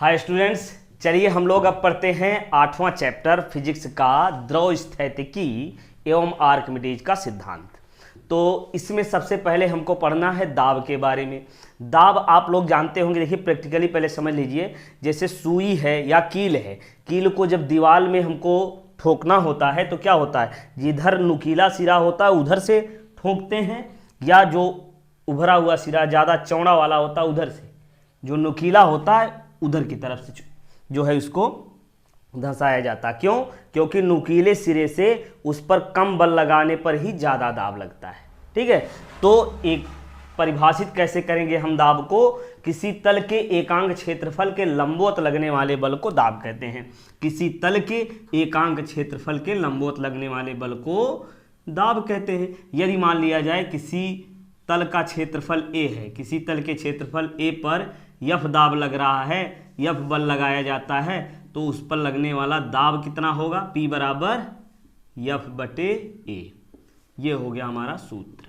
Hi students, चलिए हम लोग अब पढ़ते हैं 8वां चैप्टर फिजिक्स का द्रव स्थैतिकी एवं आर्किमिडीज का सिद्धांत। तो इसमें सबसे पहले हमको पढ़ना है दाब के बारे में। दाब आप लोग जानते होंगे, देखिए प्रैक्टिकली पहले समझ लीजिए। जैसे सुई है या कील है, कील को जब दीवार में हमको ठोकना होता है तो क्या होता है, जिधर नुकीला सिरा होता है उधर से ठोकते हैं, या जो उभरा हुआ सिरा ज़्यादा चौड़ा वाला होता है उधर से, जो नुकीला होता है उधर की तरफ से जो है उसको धंसाया जाता है। क्यों? क्योंकि नुकीले सिरे से उस पर कम बल लगाने पर ही ज़्यादा दाब लगता है। ठीक है, तो एक परिभाषित कैसे करेंगे हम दाब को? किसी तल के एकांक क्षेत्रफल के लंबवत लगने वाले बल को दाब कहते हैं। किसी तल के एकांक क्षेत्रफल के लंबवत लगने वाले बल को दाब कहते हैं। यदि मान लिया जाए किसी तल का क्षेत्रफल ए है, किसी तल के क्षेत्रफल ए पर यफ दाब लग रहा है, यफ बल लगाया जाता है, तो उस पर लगने वाला दाब कितना होगा? P बराबर यफ बटे ए। ये हो गया हमारा सूत्र।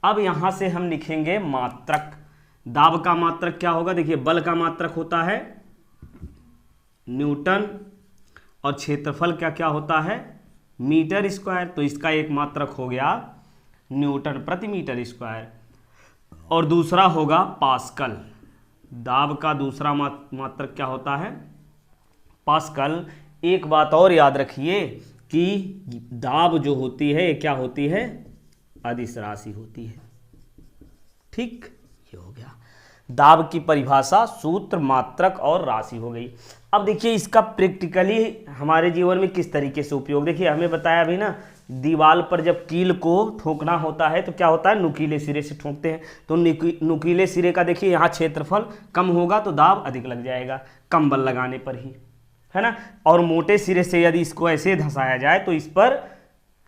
अब यहां से हम लिखेंगे मात्रक। दाब का मात्रक क्या होगा? देखिए, बल का मात्रक होता है न्यूटन और क्षेत्रफल क्या क्या होता है? Metre square. तो इसका एक मात्रक हो गया न्यूटन प्रति मीटर स्क्वायर और दूसरा होगा पास्कल। दाब का दूसरा मात्रक क्या होता है? पास्कल। एक बात और याद रखिए कि दाब जो होती है क्या होती है? अदिश राशि होती है। ठीक, ये हो गया दाब की परिभाषा, सूत्र, मात्रक और राशि हो गई। अब देखिए इसका प्रैक्टिकली हमारे जीवन में किस तरीके से उपयोग। देखिए हमें बताया अभी ना, दीवार पर जब कील को ठोकना होता है तो क्या होता है, नुकीले सिरे से ठोकते हैं। तो नुकीले सिरे का देखिए यहाँ क्षेत्रफल कम होगा तो दाब अधिक लग जाएगा, कम बल लगाने पर ही, है ना। और मोटे सिरे से यदि इसको ऐसे धंसाया जाए तो इस पर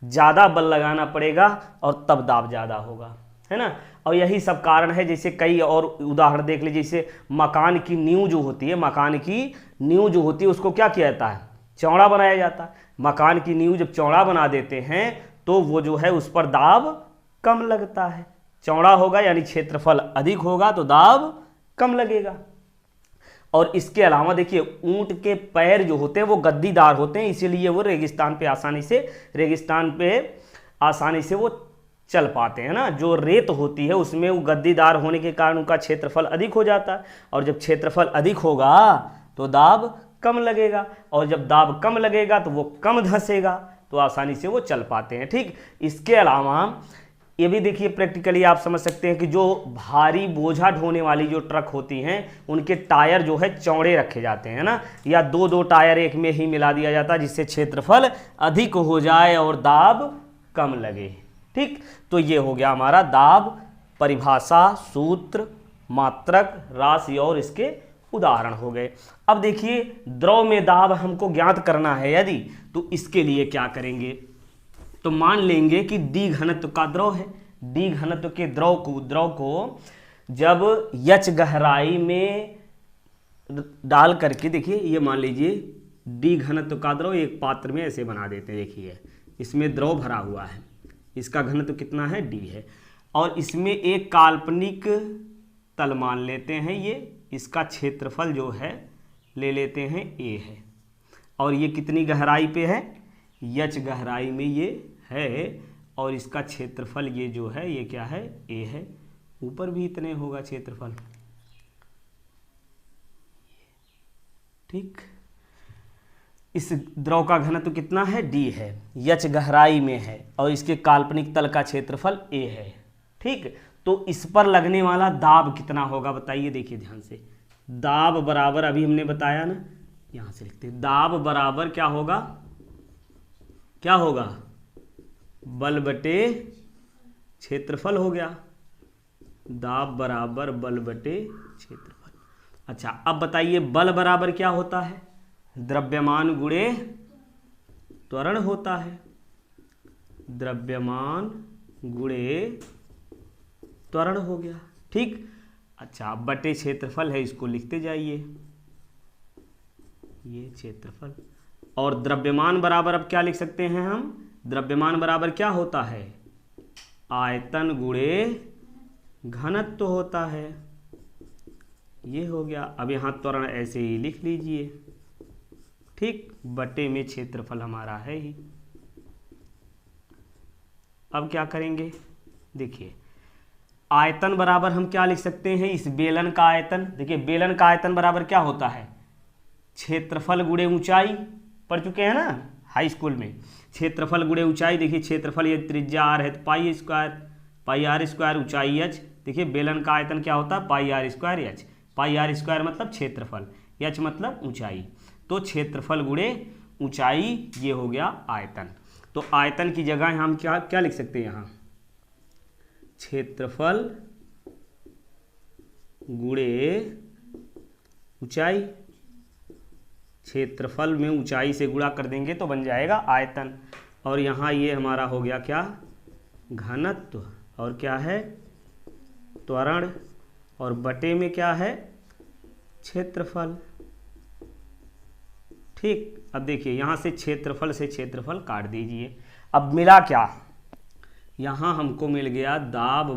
ज़्यादा बल लगाना पड़ेगा और तब दाब ज़्यादा होगा, है ना। और यही सब कारण है। जैसे कई और उदाहरण देख लीजिए, जैसे मकान की नींव जो होती है, मकान की नींव जो होती है उसको क्या किया जाता है? चौड़ा बनाया जाता है। मकान की नींव जब चौड़ा बना देते हैं तो वो जो है उस पर दाब कम लगता है। चौड़ा होगा यानी क्षेत्रफल अधिक होगा तो दाब कम लगेगा। और इसके अलावा देखिए ऊंट के पैर जो होते हैं वो गद्दीदार होते हैं, इसीलिए वो रेगिस्तान पे आसानी से वो चल पाते हैं ना। जो रेत होती है उसमें वो गद्दीदार होने के कारण उनका क्षेत्रफल अधिक हो जाता है, और जब क्षेत्रफल अधिक होगा तो दाब कम लगेगा, और जब दाब कम लगेगा तो वो कम धंसेगा, तो आसानी से वो चल पाते हैं। ठीक, इसके अलावा ये भी देखिए प्रैक्टिकली आप समझ सकते हैं कि जो भारी बोझा ढोने वाली जो ट्रक होती हैं उनके टायर जो है चौड़े रखे जाते हैं ना, या दो दो टायर एक में ही मिला दिया जाता है जिससे क्षेत्रफल अधिक हो जाए और दाब कम लगे। ठीक, तो ये हो गया हमारा दाब, परिभाषा, सूत्र, मात्रक, राशि और इसके उदाहरण हो गए। अब देखिए द्रव में दाब हमको ज्ञात करना है यदि, तो इसके लिए क्या करेंगे? तो मान लेंगे कि डी घनत्व का द्रव है। डी घनत्व के द्रव को जब यच गहराई में डाल करके, देखिए ये मान लीजिए डी घनत्व का द्रव एक पात्र में ऐसे बना देते हैं। देखिए इसमें द्रव भरा हुआ है, इसका घनत्व कितना है? डी है, और इसमें एक काल्पनिक तल मान लेते हैं, ये इसका क्षेत्रफल जो है ले लेते हैं ए है, और ये कितनी गहराई पे है? यच गहराई में ये है, और इसका क्षेत्रफल ये जो है ये क्या है? ए है। ऊपर भी इतने होगा क्षेत्रफल। ठीक, इस द्रव का घनत्व कितना है? डी है, यच गहराई में है, और इसके काल्पनिक तल का क्षेत्रफल ए है। ठीक, तो इस पर लगने वाला दाब कितना होगा बताइए? देखिए ध्यान से, दाब बराबर, अभी हमने बताया ना, यहां से लिखते हैं, दाब बराबर क्या होगा? क्या होगा? बल बटे क्षेत्रफल हो गया। दाब बराबर बल बटे क्षेत्रफल। अच्छा, अब बताइए बल बराबर क्या होता है? द्रव्यमान गुणे त्वरण होता है। द्रव्यमान गुणे त्वरण हो गया। ठीक, अच्छा, बटे क्षेत्रफल है, इसको लिखते जाइए, ये क्षेत्रफल। और द्रव्यमान बराबर अब क्या लिख सकते हैं हम? द्रव्यमान बराबर क्या होता है? आयतन गुणे घनत्व होता है। ये हो गया। अब यहाँ त्वरण ऐसे ही लिख लीजिए, ठीक, बटे में क्षेत्रफल हमारा है ही। अब क्या करेंगे, देखिए आयतन बराबर हम क्या लिख सकते हैं, इस बेलन का आयतन, देखिए बेलन का आयतन बराबर क्या होता है, क्षेत्रफल गुणे ऊंचाई, पढ़ चुके हैं ना हाई स्कूल में, क्षेत्रफल गुणे ऊंचाई। देखिए क्षेत्रफल ये त्रिज्या r है तो पाई आर स्क्वायर, ऊंचाई h, देखिए बेलन का आयतन क्या होता है, pi r square h, pi r square मतलब क्षेत्रफल, h मतलब ऊंचाई, तो क्षेत्रफल गुणे ऊंचाई ये हो गया आयतन। तो आयतन की जगह हम क्या क्या लिख सकते हैं यहाँ, क्षेत्रफल गुणे ऊंचाई, क्षेत्रफल में ऊंचाई से गुणा कर देंगे तो बन जाएगा आयतन। और यहाँ ये हमारा हो गया क्या, घनत्व, और क्या है त्वरण, और बटे में क्या है क्षेत्रफल, ठीक। अब देखिए यहाँ से क्षेत्रफल काट दीजिए, अब मिला क्या, यहाँ हमको मिल गया दाब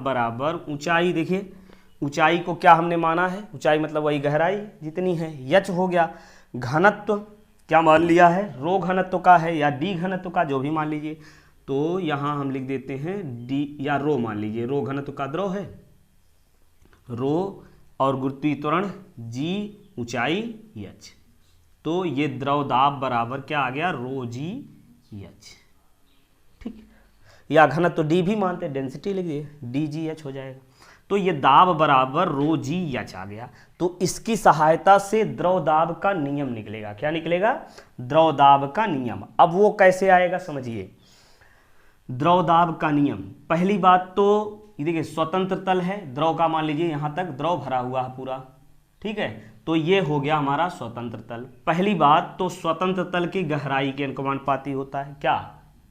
बराबर ऊंचाई। देखिए ऊंचाई को क्या हमने माना है, ऊंचाई मतलब वही गहराई जितनी है, यच हो गया। घनत्व क्या मान लिया है, रो घनत्व का है या डी घनत्व का, जो भी मान लीजिए, तो यहाँ हम लिख देते हैं डी या रो मान लीजिए, रो घनत्व का द्रव है रो, और गुरुत्वीय त्वरण जी, ऊंचाई यच, तो ये द्रव दाब बराबर क्या आ गया, रो जी एच, ठीक। या घनत्व डी भी मानते, डेंसिटी लिख दिए, डी जी एच हो जाएगा। तो ये दाब बराबर रो जी एच आ गया। तो इसकी सहायता से द्रव दाब का नियम निकलेगा। क्या निकलेगा, द्रव दाब का नियम। अब वो कैसे आएगा समझिए, द्रव दाब का नियम, पहली बात तो ये देखिए स्वतंत्र तल है, द्रव का मान लीजिए यहाँ तक द्रव भरा हुआ है पूरा, ठीक है, तो ये हो गया हमारा स्वतंत्र तल। पहली बात तो स्वतंत्र तल की गहराई के अनुपाती होता है क्या,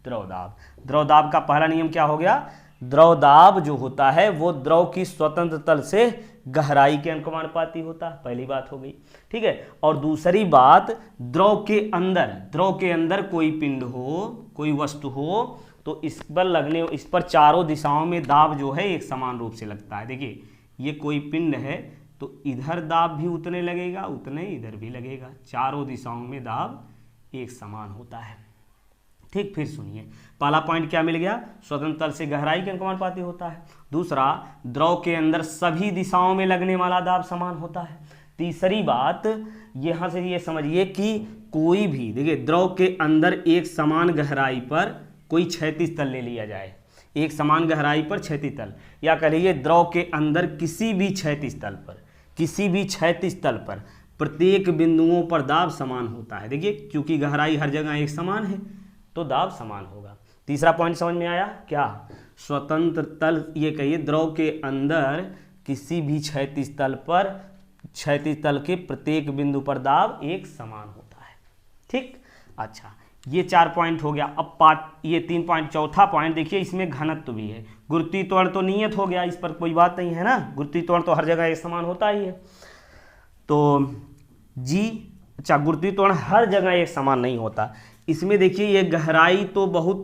द्रव दाब। द्रव दाब का पहला नियम क्या हो गया, द्रव दाब जो होता है वो द्रव की स्वतंत्र तल से गहराई के अनुपाती होता है, पहली बात हो गई, ठीक है। और दूसरी बात, द्रव के अंदर कोई पिंड हो, कोई वस्तु हो, तो इस पर चारों दिशाओं में दाब जो है एक समान रूप से लगता है। देखिए ये कोई पिंड है तो इधर दाब भी उतने लगेगा, उतने इधर भी लगेगा, चारों दिशाओं में दाब एक समान होता है, ठीक। फिर सुनिए, पहला पॉइंट क्या मिल गया, स्वतंत्र तल से गहराई के अनुपाती होता है। दूसरा, द्रव के अंदर सभी दिशाओं में लगने वाला दाब समान होता है। तीसरी बात, यहां से ये समझिए कि कोई भी, देखिए द्रव के अंदर एक समान गहराई पर कोई क्षैतिज तल ले लिया जाए, एक समान गहराई पर क्षैतिज तल, या कह लीजिए द्रव के अंदर किसी भी क्षैतिज तल पर प्रत्येक बिंदुओं पर दाब समान होता है। देखिए क्योंकि गहराई हर जगह एक समान है तो दाब समान होगा। तीसरा पॉइंट समझ में आया क्या, स्वतंत्र तल, ये कहिए द्रव के अंदर किसी भी क्षैतिज तल के प्रत्येक बिंदु पर दाब एक समान होता है, ठीक। अच्छा, ये 4 पॉइंट हो गया। अब ये 3 पॉइंट, चौथा पॉइंट देखिए, इसमें घनत्व भी है। गुरुत्वीय त्वरण तो नियत हो गया, इस पर कोई बात नहीं है ना, गुरुत्वीय त्वरण तो हर जगह एक समान होता ही है। तो जी, अच्छा, गुरुत्वीय त्वरण हर जगह एक समान नहीं होता। इसमें देखिए ये गहराई तो बहुत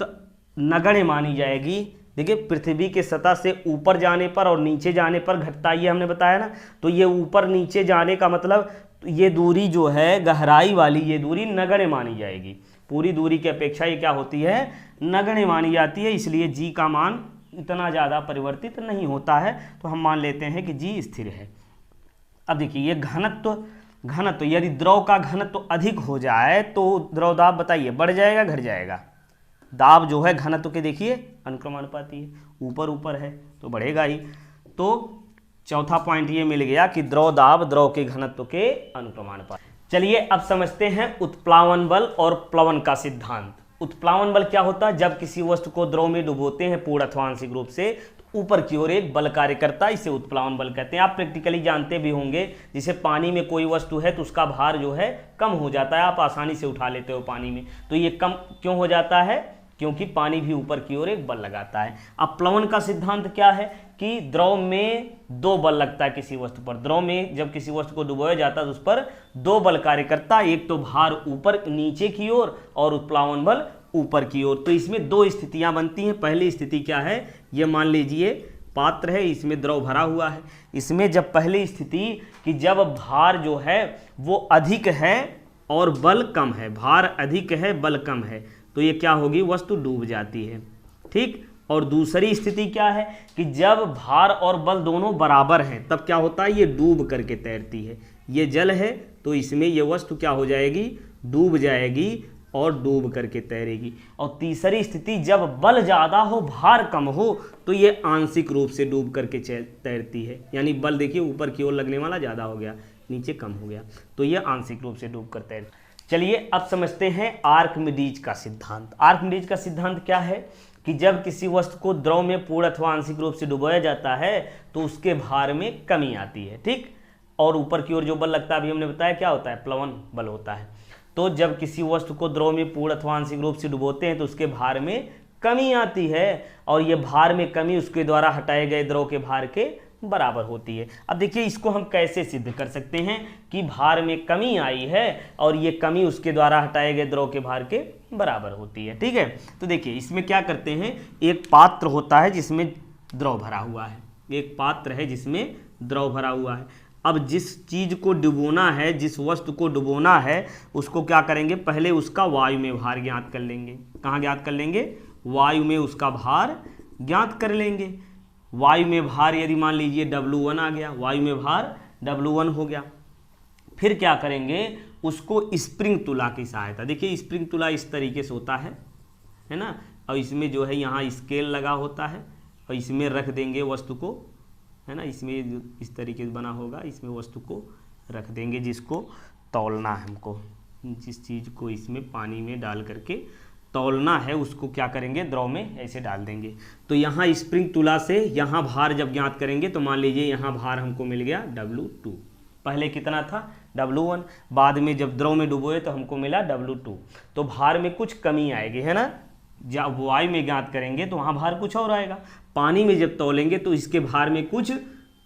नगण्य मानी जाएगी। देखिए पृथ्वी के सतह से ऊपर जाने पर और नीचे जाने पर घटता, ये हमने बताया ना, तो ये ऊपर नीचे जाने का मतलब ये दूरी जो है गहराई वाली, ये दूरी नगण्य मानी जाएगी। पूरी दूरी की अपेक्षा ये क्या होती है, नगण्य मानी जाती है, इसलिए जी का मान इतना ज़्यादा परिवर्तित नहीं होता है, तो हम मान लेते हैं कि जी स्थिर है। अब देखिए ये घनत्व, यदि द्रव का घनत्व अधिक हो जाए तो द्रव दाब बताइए बढ़ जाएगा घट जाएगा, दाब जो है घनत्व के देखिए अनुक्रमानुपाती है, ऊपर है तो बढ़ेगा ही। तो चौथा पॉइंट ये मिल गया कि द्रव दाब द्रव के घनत्व के अनुक्रमानुपाती। चलिए अब समझते हैं उत्प्लावन बल और प्लवन का सिद्धांत। उत्प्लावन बल क्या होता है, जब किसी वस्तु को द्रव में डुबोते हैं पूर्ण अथवा आंशिक रूप से, तो ऊपर की ओर एक बल कार्य करता है, इसे उत्प्लावन बल कहते हैं। आप प्रैक्टिकली जानते भी होंगे, जैसे पानी में कोई वस्तु है तो उसका भार जो है कम हो जाता है, आप आसानी से उठा लेते हो पानी में, तो ये कम क्यों हो जाता है, क्योंकि पानी भी ऊपर की ओर एक बल लगाता है। अब प्लवन का सिद्धांत क्या है कि द्रव में 2 बल लगता है किसी वस्तु पर। द्रव में जब किसी वस्तु को डुबोया जाता है तो उस पर 2 बल कार्य करता है, एक तो भार ऊपर नीचे की ओर और उत्प्लावन बल ऊपर की ओर। तो इसमें 2 स्थितियां बनती हैं। पहली स्थिति क्या है, ये मान लीजिए पात्र है, इसमें द्रव भरा हुआ है। इसमें जब पहली स्थिति कि जब भार जो है वो अधिक है और बल कम है, भार अधिक है बल कम है, तो ये क्या होगी, वस्तु डूब जाती है। ठीक। और दूसरी स्थिति क्या है कि जब भार और बल दोनों बराबर हैं तब क्या होता है, ये डूब करके तैरती है। ये जल है तो इसमें ये वस्तु क्या हो जाएगी, डूब जाएगी और डूब करके तैरेगी। और तीसरी स्थिति जब बल ज़्यादा हो भार कम हो तो ये आंशिक रूप से डूब करके तैरती है, यानी बल देखिए ऊपर की ओर लगने वाला ज़्यादा हो गया, नीचे कम हो गया, तो ये आंशिक रूप से डूब कर तैरती है। चलिए अब समझते हैं आर्किमिडीज का सिद्धांत। आर्किमिडीज का सिद्धांत क्या है कि जब किसी वस्तु को द्रव में पूर्ण अथवा आंशिक रूप से डुबोया जाता है तो उसके भार में कमी आती है। ठीक। और ऊपर की ओर जो बल लगता है अभी हमने बताया क्या होता है, प्लवन बल होता है। तो जब किसी वस्तु को द्रव में पूर्ण अथवा आंशिक रूप से डुबोते हैं तो उसके भार में कमी आती है, और ये भार में कमी उसके द्वारा हटाए गए द्रव के भार के बराबर होती है। अब देखिए इसको हम कैसे सिद्ध कर सकते हैं कि भार में कमी आई है और ये कमी उसके द्वारा हटाए गए द्रव के भार के बराबर होती है। ठीक है। तो देखिए इसमें क्या करते हैं, एक पात्र होता है जिसमें द्रव भरा हुआ है, एक पात्र है जिसमें द्रव भरा हुआ है। अब जिस चीज़ को डुबोना है, जिस वस्तु को डुबोना है, उसको क्या करेंगे, पहले उसका वायु में भार ज्ञात कर लेंगे। कहाँ ज्ञात कर लेंगे, वायु में उसका भार ज्ञात कर लेंगे। वायु में भार यदि मान लीजिए W1 आ गया, वायु में भार W1 हो गया। फिर क्या करेंगे, उसको स्प्रिंग तुला की सहायता, देखिए स्प्रिंग तुला इस तरीके से होता है ना, और इसमें जो है यहाँ स्केल लगा होता है और इसमें रख देंगे वस्तु को, है ना, इसमें इस तरीके से बना होगा, इसमें वस्तु को रख देंगे जिसको तौलना है हमको, जिस चीज़ को इसमें पानी में डाल करके तौलना है उसको क्या करेंगे, द्रव में ऐसे डाल देंगे। तो यहाँ स्प्रिंग तुला से यहाँ भार जब ज्ञात करेंगे तो मान लीजिए यहाँ भार हमको मिल गया W2, पहले कितना था W1, बाद में जब द्रव में डुबोए तो हमको मिला W2, तो भार में कुछ कमी आएगी, है ना। जब वायु में ज्ञात करेंगे तो वहाँ भार कुछ और आएगा, पानी में जब तौलेंगे तो इसके भार में कुछ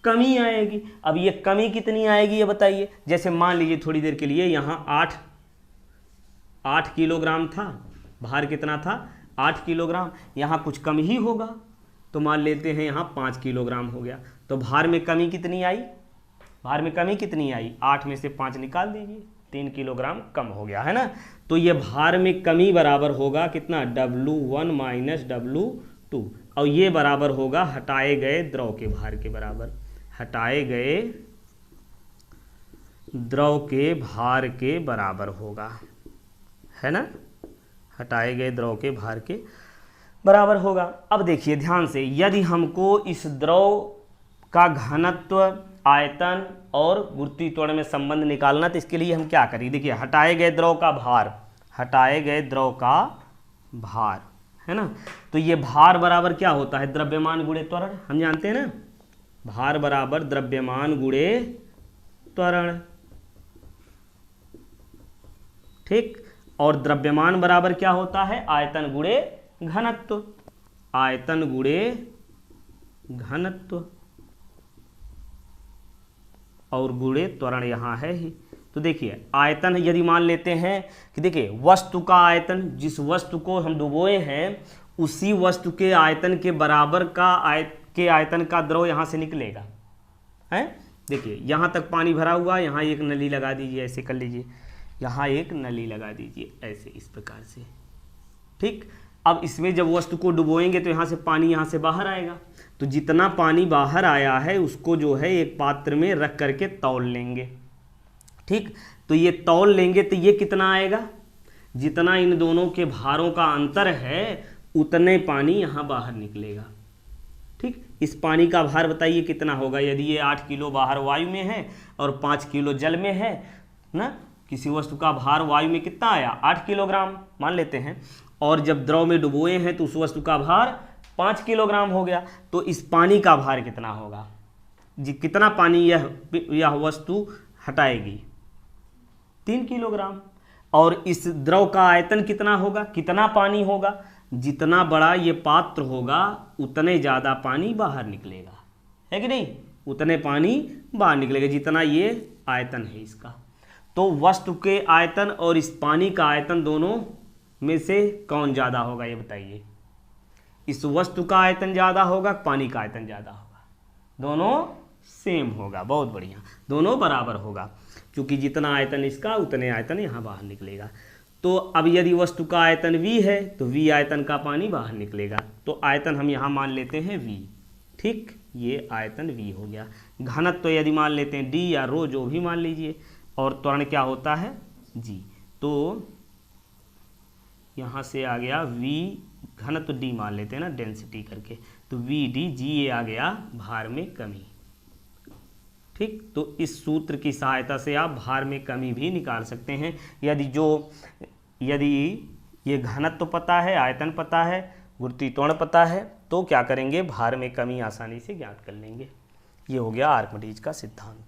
कमी आएगी। अब ये कमी कितनी आएगी ये बताइए। जैसे मान लीजिए थोड़ी देर के लिए यहाँ 8 किलोग्राम था, भार कितना था 8 किलोग्राम, यहाँ कुछ कम ही होगा तो मान लेते हैं यहाँ 5 किलोग्राम हो गया, तो भार में कमी कितनी आई, भार में कमी कितनी आई, 8 में से 5 निकाल दीजिए, 3 किलोग्राम कम हो गया, है ना। तो ये भार में कमी बराबर होगा कितना, W1 माइनस W2, और ये बराबर होगा हटाए गए द्रव के भार के बराबर, हटाए गए द्रव के भार के बराबर होगा, है ना, हटाए गए द्रव के भार के बराबर होगा। अब देखिए ध्यान से, यदि हमको इस द्रव का घनत्व, आयतन और गुरुत्वीय त्वरण में संबंध निकालना तो इसके लिए हम क्या करें, देखिए हटाए गए द्रव का भार, हटाए गए द्रव का भार, है ना, तो ये भार बराबर क्या होता है, द्रव्यमान गुणे त्वरण, हम जानते हैं ना, भार बराबर द्रव्यमान गुणे त्वरण। ठीक। और द्रव्यमान बराबर क्या होता है, आयतन गुणे घनत्व, आयतन गुणे घनत्व, और गुणे त्वरण यहाँ है ही। तो देखिए आयतन यदि मान लेते हैं कि देखिए वस्तु का आयतन, जिस वस्तु को हम डुबोए हैं उसी वस्तु के आयतन के बराबर का आयतन का द्रव यहाँ से निकलेगा, है। देखिए यहाँ तक पानी भरा हुआ, यहाँ एक नली लगा दीजिए, ऐसे कर लीजिए, यहाँ एक नली लगा दीजिए ऐसे, इस प्रकार से। ठीक। अब इसमें जब वस्तु को डुबोएंगे तो यहाँ से पानी यहाँ से बाहर आएगा, तो जितना पानी बाहर आया है उसको जो है एक पात्र में रख करके तौल लेंगे। ठीक। तो ये तौल लेंगे तो ये कितना आएगा, जितना इन दोनों के भारों का अंतर है उतने पानी यहाँ बाहर निकलेगा। ठीक। इस पानी का भार बताइए कितना होगा, यदि ये 8 किलो बाहर वायु में है और 5 किलो जल में है ना, किसी वस्तु का भार वायु में कितना आया 8 किलोग्राम मान लेते हैं, और जब द्रव में डुबोए हैं तो उस वस्तु का भार 5 किलोग्राम हो गया, तो इस पानी का भार कितना होगा, कितना पानी यह वस्तु हटाएगी, 3 किलोग्राम। और इस द्रव का आयतन कितना होगा, कितना पानी होगा, जितना बड़ा ये पात्र होगा उतने ज़्यादा पानी बाहर निकलेगा, है कि नहीं, उतने पानी बाहर निकलेगा जितना ये आयतन है इसका। तो वस्तु के आयतन और इस पानी का आयतन दोनों में से कौन ज़्यादा होगा ये बताइए, इस वस्तु का आयतन ज़्यादा होगा, पानी का आयतन ज़्यादा होगा, दोनों सेम होगा। बहुत बढ़िया, दोनों बराबर होगा, क्योंकि जितना आयतन इसका उतने आयतन यहाँ बाहर निकलेगा। तो अब यदि वस्तु का आयतन v है तो v आयतन का पानी बाहर निकलेगा। तो आयतन हम यहाँ मान लेते हैं v, ठीक, ये आयतन v हो गया। घनत्व तो यदि मान लेते हैं d या रो, जो भी मान लीजिए, और त्वरण क्या होता है g। तो यहाँ से आ गया v, घनत्व d मान लेते हैं ना, डेंसिटी करके, तो v d g, ये आ गया भार में कमी, ठीक। तो इस सूत्र की सहायता से आप भार में कमी भी निकाल सकते हैं। यदि ये घनत्व तो पता है, आयतन पता है, गुरुत्वीय त्वरण पता है, तो क्या करेंगे, भार में कमी आसानी से ज्ञात कर लेंगे। ये हो गया आर्किमिडीज का सिद्धांत।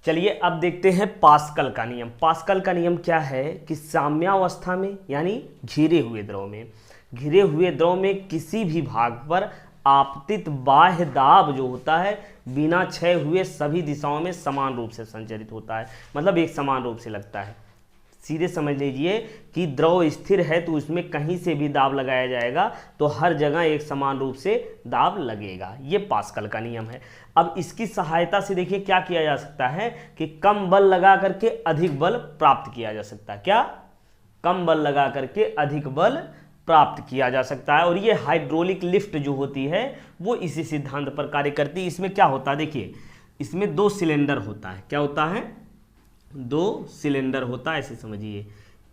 चलिए अब देखते हैं पास्कल का नियम। पास्कल का नियम क्या है कि साम्यावस्था में, यानी घिरे हुए द्रव में किसी भी भाग पर आपतित बाह्य दाब जो होता है बिना क्षय हुए सभी दिशाओं में समान रूप से संचरित होता है, मतलब एक समान रूप से लगता है। सीधे समझ लीजिए कि द्रव स्थिर है तो उसमें कहीं से भी दाब लगाया जाएगा तो हर जगह एक समान रूप से दाब लगेगा। ये पास्कल का नियम है। अब इसकी सहायता से देखिए क्या किया जा सकता है कि कम बल लगा करके अधिक बल प्राप्त किया जा सकता है। क्या? कम बल लगा करके अधिक बल प्राप्त किया जा सकता है। और ये हाइड्रोलिक लिफ्ट जो होती है वो इसी सिद्धांत पर कार्य करती है। इसमें क्या होता है, देखिए इसमें 2 सिलेंडर होता है। क्या होता है? 2 सिलेंडर होता है, ऐसे समझिए।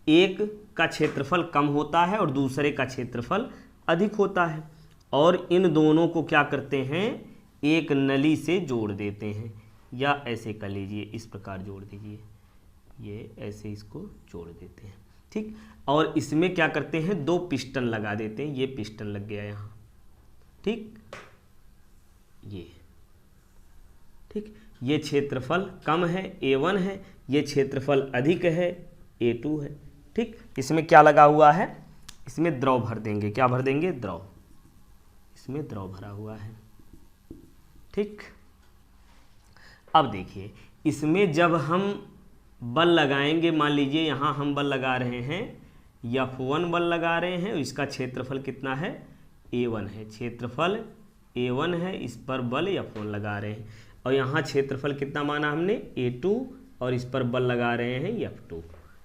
एक का क्षेत्रफल कम होता है और दूसरे का क्षेत्रफल अधिक होता है, और इन दोनों को क्या करते हैं, एक नली से जोड़ देते हैं, या ऐसे कर लीजिए, इस प्रकार जोड़ दीजिए, ये ऐसे इसको जोड़ देते हैं, ठीक। और इसमें क्या करते हैं, 2 पिस्टन लगा देते हैं। ये पिस्टन लग गया यहाँ, ठीक, ये ठीक। ये क्षेत्रफल कम है, A1 है, ये क्षेत्रफल अधिक है, A2 है, ठीक। इसमें क्या लगा हुआ है, इसमें द्रव भर देंगे। क्या भर देंगे? द्रव। इसमें द्रव भरा हुआ है, ठीक। अब देखिए इसमें जब हम बल लगाएंगे, मान लीजिए यहाँ हम बल लगा रहे हैं, F1 बल लगा रहे हैं, इसका क्षेत्रफल कितना है, A1 है, क्षेत्रफल A1 है, इस पर बल F1 लगा रहे हैं, और यहाँ क्षेत्रफल कितना माना हमने, A2, और इस पर बल लगा रहे हैं F2,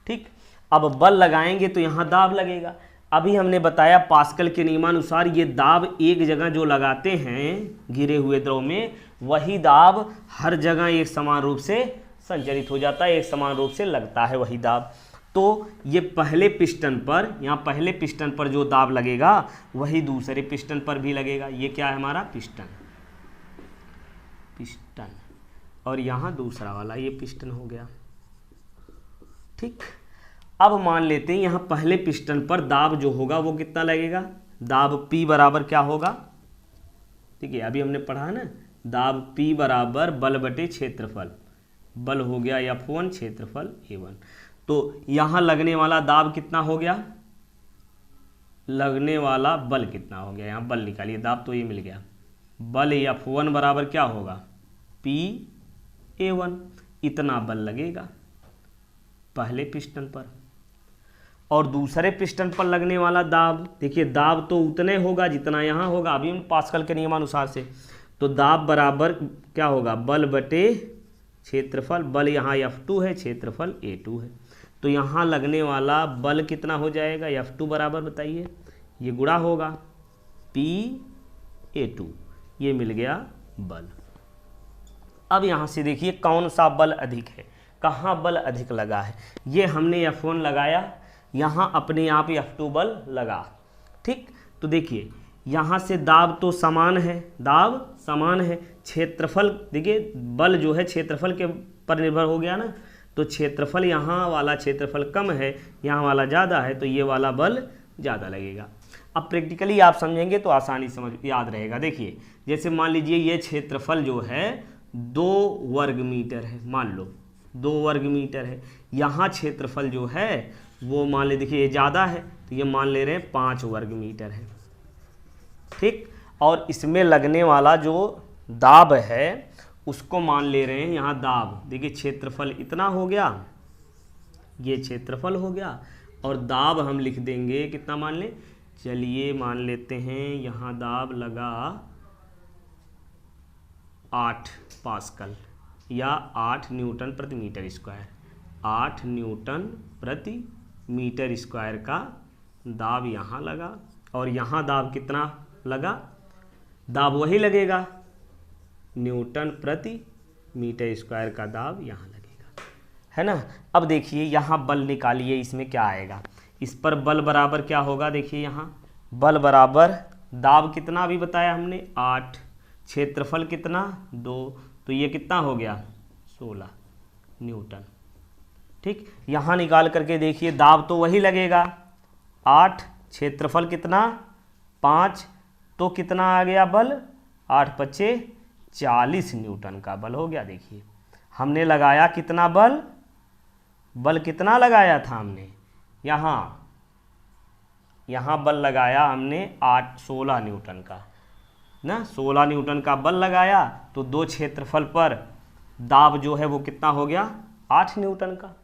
ठीक। अब बल लगाएंगे तो यहाँ दाब लगेगा। अभी हमने बताया पास्कल के नियमानुसार ये दाब एक जगह जो लगाते हैं घिरे हुए द्रव में, वही दाब हर जगह एक समान रूप से संचरित हो जाता है, एक समान रूप से लगता है वही दाब। तो ये पहले पिस्टन पर, यहाँ पहले पिस्टन पर जो दाब लगेगा वही दूसरे पिस्टन पर भी लगेगा। ये क्या है हमारा, पिस्टन, पिस्टन, और यहाँ दूसरा वाला ये पिस्टन हो गया, ठीक। अब मान लेते हैं यहाँ पहले पिस्टन पर दाब जो होगा वो कितना लगेगा, दाब P बराबर क्या होगा, ठीक है, अभी हमने पढ़ा ना, दाब P बराबर बल बटे क्षेत्रफल। बल हो गया F1, क्षेत्रफल A1। तो यहाँ लगने वाला दाब कितना हो गया, लगने वाला बल कितना हो गया, यहाँ बल निकालिए, दाब तो ये मिल गया। बल F1 बराबर क्या होगा, PA1, इतना बल लगेगा पहले पिस्टन पर। और दूसरे पिस्टन पर लगने वाला दाब, देखिए दाब तो उतने होगा जितना यहाँ होगा, अभी हम पास्कल के नियमानुसार से, तो दाब बराबर क्या होगा, बल बटे क्षेत्रफल। बल यहाँ F2 है, क्षेत्रफल A2 है, तो यहाँ लगने वाला बल कितना हो जाएगा, F2 बराबर बताइए, ये गुणा होगा PA2, ये मिल गया बल। अब यहाँ से देखिए कौन सा बल अधिक है, कहाँ बल अधिक लगा है। ये हमने F1 लगाया, यहाँ अपने आप F2 बल लगा, ठीक। तो देखिए यहाँ से दाब तो समान है, दाब समान है, क्षेत्रफल देखिए बल जो है क्षेत्रफल के पर निर्भर हो गया ना, तो क्षेत्रफल यहाँ वाला क्षेत्रफल कम है, यहाँ वाला ज़्यादा है, तो ये वाला बल ज़्यादा लगेगा। अब प्रैक्टिकली आप समझेंगे तो आसानी समझ याद रहेगा। देखिए जैसे मान लीजिए ये क्षेत्रफल जो है 2 वर्ग मीटर है, मान लो 2 वर्ग मीटर है, यहाँ क्षेत्रफल जो है वो मान ले, देखिए ये ज़्यादा है तो ये मान ले रहे हैं 5 वर्ग मीटर है, ठीक। और इसमें लगने वाला जो दाब है उसको मान ले रहे हैं यहाँ दाब, देखिए क्षेत्रफल इतना हो गया, ये क्षेत्रफल हो गया, और दाब हम लिख देंगे कितना, मान लें चलिए मान लेते हैं यहाँ दाब लगा 8 पास्कल या 8 न्यूटन प्रति मीटर स्क्वायर। 8 न्यूटन प्रति मीटर स्क्वायर का दाब यहाँ लगा, और यहाँ दाब कितना लगा? दाब वही लगेगा, न्यूटन प्रति मीटर स्क्वायर का दाब यहाँ लगेगा, है ना। अब देखिए यहाँ बल निकालिए, इसमें क्या आएगा? इस पर बल बराबर क्या होगा? देखिए यहाँ बल बराबर दाब कितना अभी बताया हमने 8, क्षेत्रफल कितना 2, तो ये कितना हो गया 16 न्यूटन। ठीक, यहाँ निकाल करके देखिए दाब तो वही लगेगा 8, क्षेत्रफल कितना 5, तो कितना आ गया बल 8 पच्चे 40 न्यूटन का बल हो गया। देखिए हमने लगाया कितना बल? बल कितना लगाया था हमने? यहाँ बल लगाया हमने 16 न्यूटन का ना, 16 न्यूटन का बल लगाया, तो 2 क्षेत्रफल पर दाब जो है वो कितना हो गया 8 न्यूटन का।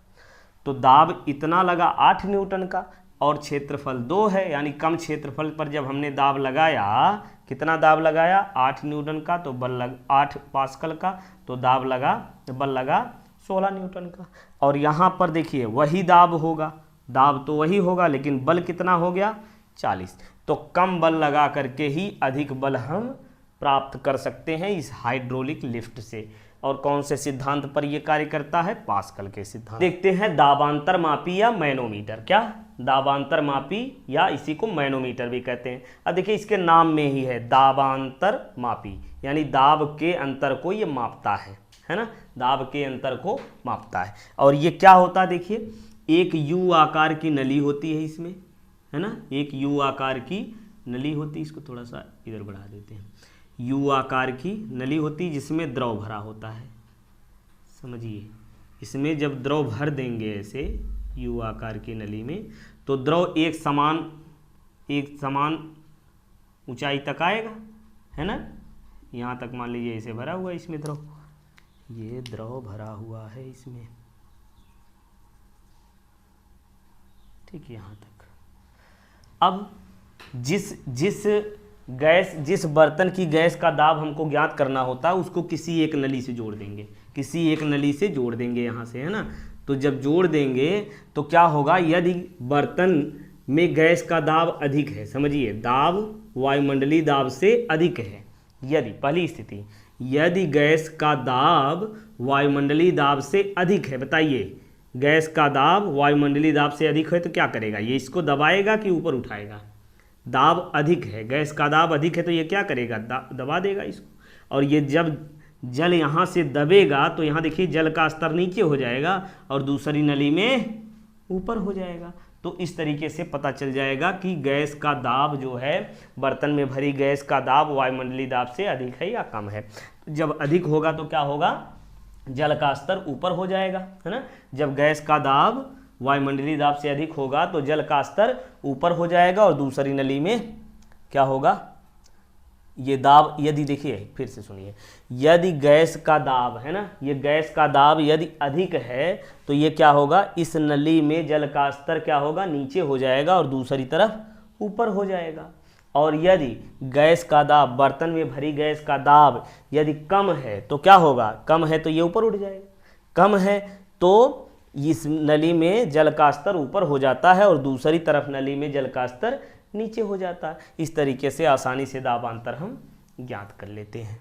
तो दाब इतना लगा 8 न्यूटन का, और क्षेत्रफल 2 है, यानी कम क्षेत्रफल पर जब हमने दाब लगाया, कितना दाब लगाया 8 न्यूटन का, तो बल लग 8 पास्कल का, तो दाब लगा, बल लगा 16 न्यूटन का। और यहाँ पर देखिए वही दाब होगा, दाब तो वही होगा, लेकिन बल कितना हो गया 40। तो कम बल लगा करके ही अधिक बल हम प्राप्त कर सकते हैं इस हाइड्रोलिक लिफ्ट से। और कौन से सिद्धांत पर यह कार्य करता है? पास्कल के सिद्धांत। देखते हैं दाबांतर मापी या मैनोमीटर। क्या? दाबांतर मापी, या इसी को मैनोमीटर भी कहते हैं। अब देखिए इसके नाम में ही है दाबांतर मापी, यानी दाब के अंतर को ये मापता है ना, दाब के अंतर को मापता है। और ये क्या होता है? देखिए एक यू आकार की नली होती है इसमें, है ना, एक यू आकार की नली होती है, इसको थोड़ा सा इधर बढ़ा देते हैं। यू आकार की नली होती है जिसमें द्रव भरा होता है, समझिए। इसमें जब द्रव भर देंगे ऐसे यू आकार की नली में, तो द्रव एक समान ऊंचाई तक आएगा, है ना। यहाँ तक मान लीजिए ऐसे भरा हुआ है इसमें द्रव, ये द्रव भरा हुआ है इसमें, ठीक है, यहाँ तक। अब जिस बर्तन की गैस का दाब हमको ज्ञात करना होता है, उसको किसी एक नली से जोड़ देंगे, किसी एक नली से जोड़ देंगे यहाँ से, है ना। तो जब जोड़ देंगे तो क्या होगा? यदि बर्तन में गैस का दाब अधिक है, समझिए, दाब वायुमंडलीय दाब से अधिक है, यदि पहली स्थिति, यदि गैस का दाब वायुमंडलीय दाब से अधिक है, बताइए, गैस का दाब वायुमंडलीय दाब से अधिक है तो क्या करेगा? ये इसको दबाएगा कि ऊपर उठाएगा? दाब अधिक है, गैस का दाब अधिक है, तो ये क्या करेगा? दबा देगा इसको। और ये जब जल यहाँ से दबेगा तो यहाँ देखिए जल का स्तर नीचे हो जाएगा और दूसरी नली में ऊपर हो जाएगा। तो इस तरीके से पता चल जाएगा कि गैस का दाब जो है, बर्तन में भरी गैस का दाब वायुमंडलीय दाब से अधिक है या कम है। जब अधिक होगा तो क्या होगा? जल का स्तर ऊपर हो जाएगा, है ना। जब गैस का दाब वायुमंडलीय दाब से अधिक होगा तो जल का स्तर ऊपर हो जाएगा और दूसरी नली में क्या होगा? ये दाब, यदि देखिए फिर से सुनिए, यदि गैस का दाब, है ना, ये गैस का दाब यदि अधिक है तो ये क्या होगा? इस नली में जल का स्तर क्या होगा? नीचे हो जाएगा और दूसरी तरफ ऊपर हो जाएगा। और यदि गैस का दाब, बर्तन में भरी गैस का दाब यदि कम है तो क्या होगा? कम है तो ये ऊपर उठ जाएगा, कम है तो इस नली में जल का स्तर ऊपर हो जाता है और दूसरी तरफ नली में जल का स्तर नीचे हो जाता है। इस तरीके से आसानी से दाबांतर हम ज्ञात कर लेते हैं।